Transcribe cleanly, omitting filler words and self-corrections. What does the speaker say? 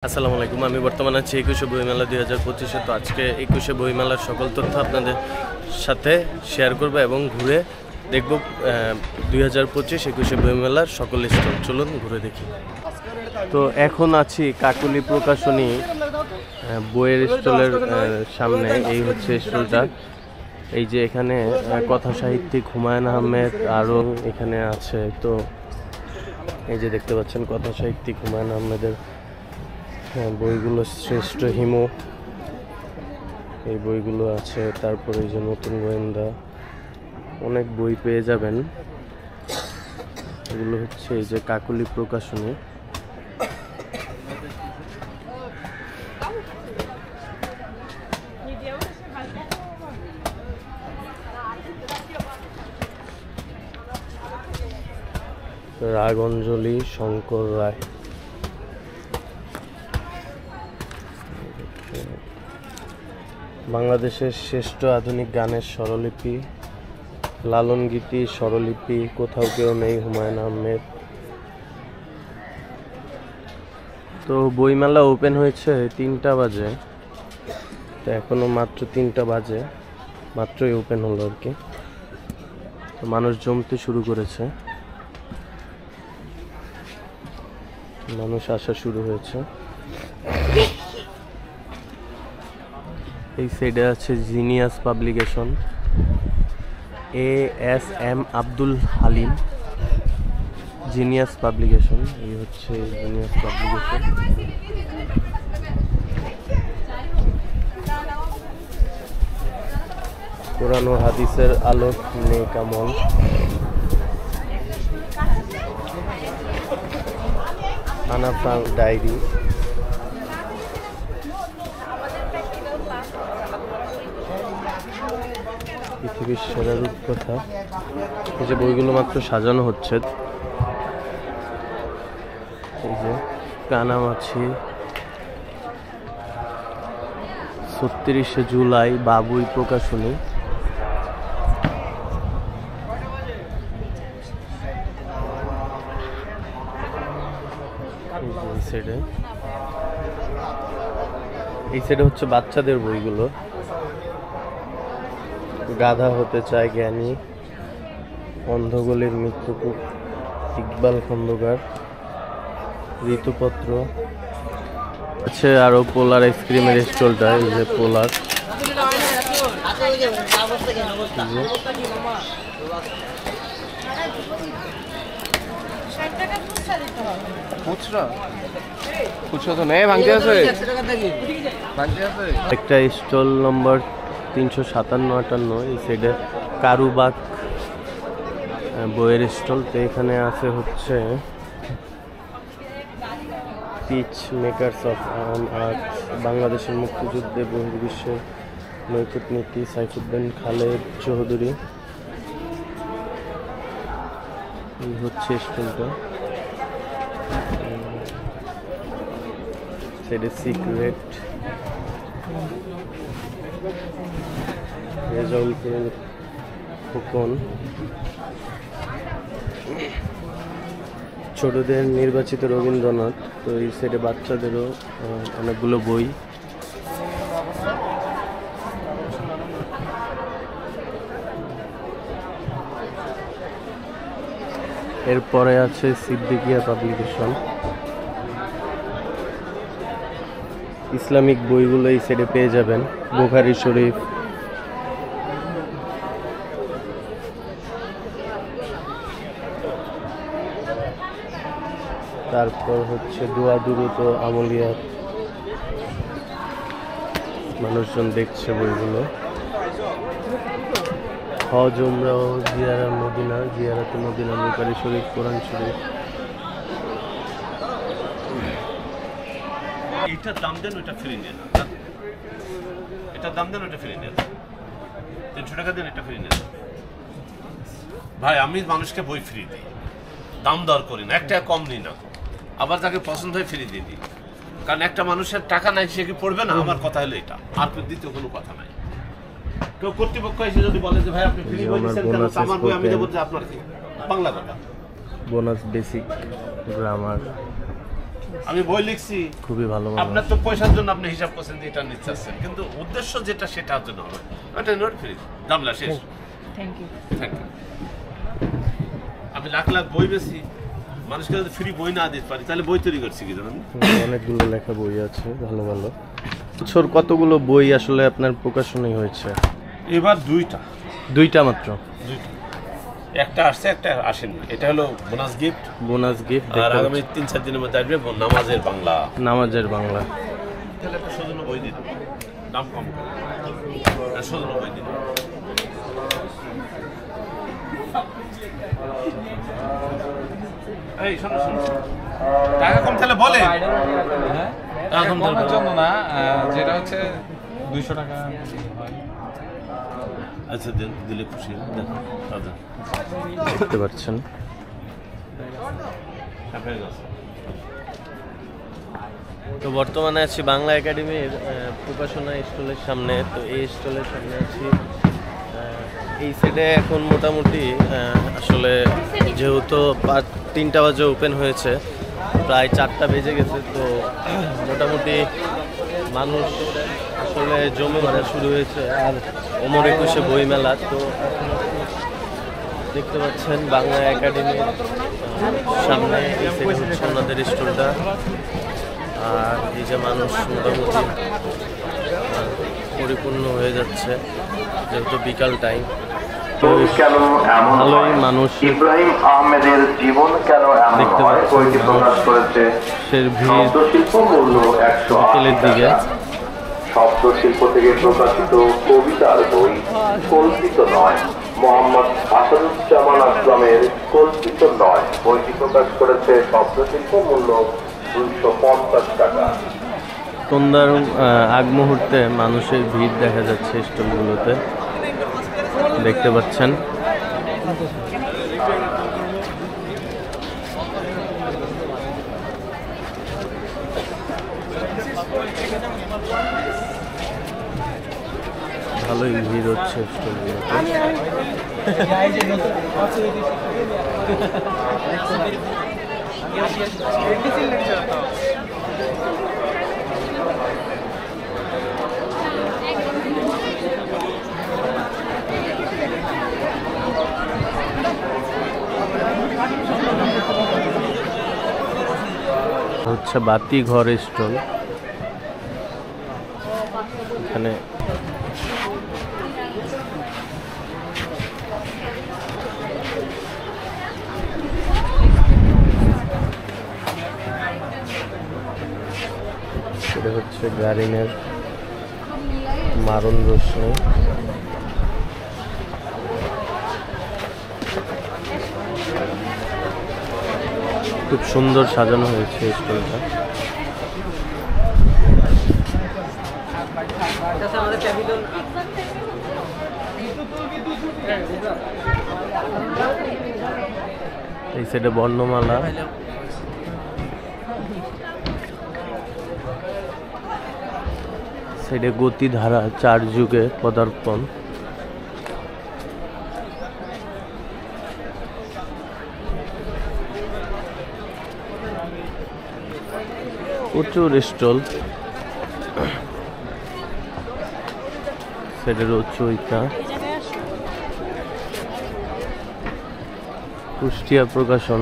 আসসালামু আলাইকুম। আমি বর্তমানে আছি 21শে বইমেলা 2025-এ। তো আজকে 21শে বইমেলার সকল তথ্য আপনাদের সাথে শেয়ার করব এবং ঘুরে দেখব 2025-21শে বইমেলার সকল স্টল। চলুন ঘুরে দেখি। তো এখন আছি কাকলি প্রকাশনী বইয়ের স্টলের সামনে। এই হচ্ছে স্টলটা। এই যে এখানে কথা সাহিত্যিক হুমায়ুন আহমেদ আরও এখানে আছে। তো এই যে দেখতে পাচ্ছেন কথা সাহিত্যিক হুমায়ুন আহমেদের বইগুলো, শ্রেষ্ঠ হিমু, এই বইগুলো আছে। তারপরে এই যে নতুন গোয়েন্দা, অনেক বই পেয়ে যাবেন। এগুলো হচ্ছে এই যে কাকলি প্রকাশনী। রাগঞ্জলি, শঙ্কর রায়। বাংলাদেশের শ্রেষ্ঠ আধুনিক গানের স্বরলিপি, লালন গীতি স্বরলিপি, কোথাও কেউ নেই, হুমায়ুন আহমেদ। তো বইমেলা ওপেন হয়েছে 3টা বাজে। তো এখনো মাত্র 3টা বাজে, মাত্রই ওপেন হলো আর কি। তো মানুষ জমতে শুরু করেছে, মানুষ আসা শুরু হয়েছে। এই সাইডে আছে genius publication, ASM Abdul Halim, genius publication. এই হচ্ছে জিনিয়াস পাবলিকেশন। কোরআন ও হাদিসের আলোক নেকামল, আনাফা ডায়েরি, পৃথিবীর সেরা রূপকথা। এই যে বইগুলো মাত্র সাজানো হচ্ছে। এই যে কানামাছি, 36শে জুলাই বাবুই প্রকাশনী। এই সাইডে হচ্ছে বাচ্চাদের বইগুলো। গাধা হতে চায় জ্ঞানী, অন্ধগলির মৃত্যুকূপ, ইকবাল খন্দকার, ঋতুপত্র আছে। আরো পোলার আইসক্রিমের স্টলটা। এই যে পোলার, একটা স্টল নম্বর 357-58। এই সাইডে কারুবাগ বইয়ের স্টল। তো এখানে আছে হচ্ছে পিচ মেকার্স অফ আর্ট, বাংলাদেশের মুক্তিযুদ্ধে বহির্বিশ্বের নৈকটনীতি, সাইফুদ্দিন খালেদ চৌধুরী। এই হচ্ছে স্টলটা। সাইডে সিক্রেট, রেজাউল ফুকন। ছোটদের নির্বাচিত রবীন্দ্রনাথ। তো এই সাইডে বাচ্চাদেরও অনেকগুলো বই। এরপরে আছে সিদ্দিকিয়া পাবলিকেশন। ইসলামিক বইগুলো এই সাইডে পেয়ে যাবেন। বুখারী শরীফ, তারপর হচ্ছে দোয়া দুরুদ ও আমলিয়াত। মানুষজন দেখছে বইগুলো। হজ, উমরা ও জিয়ারা মদিনা, জিয়ারাতে মদিনা, বুখারী শরীফ, কোরআন শরীফ। এটার দাম দেন, ওইটা ফ্রি নেন। এটার দাম দেন, ওইটা ফ্রি নেন। 300 টাকা দেন, এটা ফ্রি নেন। ভাই, আমি মানুষকে বই ফ্রি দিই, দাম দর করি না, 1 টাকা কম নিই না। আবার যাকে পছন্দ হয় ফ্রি দিয়ে দিই। কারণ একটা মানুষের টাকা নাই, সে কি পড়বে না? আমার কথা হলো এটা, আর দ্বিতীয় কোনো কথা নাই। কেউ কর্তৃপক্ষ এসে যদি বলে যে ভাই আপনি ফ্রি বই দিচ্ছেন কেন, আমার বই আমি দেবো, যে আপনার কি বাংলা কথা। বোনাস বেসিক গ্রামার, আমি বই লিখছি, খুবই ভালো মানুষ। আপনার তো পয়সার জন্য আপনি হিসাব করছেন যে এটা নিচ্ছেন, কিন্তু উদ্দেশ্য যেটা সেটার জন্য হবে। ওটা নোট ফ্রি, দামলা শেষ। Thank you. Thank you. আমি লাখ লাখ বই বেশি, মানুষকে যদি ফ্রি বই না দিতে পারি তাহলে বই তৈরি করছি কি জানেন? অনেকগুলো লেখা বই আছে, ভালো ভালো। বছর কতগুলো বই আসলে আপনার প্রকাশনী হয়েছে? এবার দুইটা মাত্র। একটা আসছে, একটা আসেনি। এটা হলো বোনাস গিফট। Bonus gift. আর আগামী 3-4 দিনের মধ্যে আসবে নামাজের বাংলা। নামাজের বাংলা। তাহলে একটা সজন্য বই দিন, দাম কম করে সজন্য বই দিন। এই শোনো শোনো, টাকা কম তাহলে বলে। টাকা কম কমার জন্য না, যেটা হচ্ছে 200 টাকা হয়। আচ্ছা দেন, দিলে খুশি হই। দেন দাদা, দেখতে পাচ্ছেন। তো বর্তমানে আছি বাংলা একাডেমির প্রকাশনা স্টলের সামনে। তো এই স্টলের সামনে আছি। এই সাইডে এখন মোটামুটি আসলে যেহেতু 3টা বাজে ওপেন হয়েছে, প্রায় 4টা বেজে গেছে। তো মোটামুটি মানুষ আসলে জমে মারা শুরু হয়েছে। আর ওমর একুশে বইমেলা, তো দেখতে পাচ্ছেন বাংলা একাডেমির সামনে এই সাইডে হচ্ছে ওনাদের স্টলটা। আর এই যে মানুষ মোটামুটি পরিপূর্ণ হয়ে যাচ্ছে, যেহেতু বিকাল টাইম। কেন এমন ভালোই মানুষ ইব্রাহিম আহমেদের জীবন কেন এমন দেখতে হয় পাচ্ছেন। বইটি প্রকাশ করেছে সে ভিড় শব্দশিল্প মূল্য 180 বিকেলের দিকে। টাকা। শব্দশিল্প থেকে প্রকাশিত কবিতার বই কল্পিত নয়, মোহাম্মদ আসাদুজ্জামান আসলামের কল্পিত নয়। বইটি প্রকাশ করেছে শব্দশিল্প মূল্য 250 টাকা। সন্ধ্যার আগ মুহূর্তে মানুষের ভিড় দেখা যাচ্ছে স্টলগুলোতে, দেখতে পাচ্ছেন। ভালোই ভিড় হচ্ছে স্টলগুলোতে। হচ্ছে বাতি ঘর স্টল। এখানে এটা হচ্ছে গারিনের মারণ রোশনি। খুব সুন্দর সাজানো হয়েছে স্টলটা। এই সাইডে বর্ণমালা, সাইডে গতিধারা 4 যুগে পদার্পণ। প্রচুর স্টল। সাইডে রচয়িতা, কুষ্টিয়া প্রকাশন।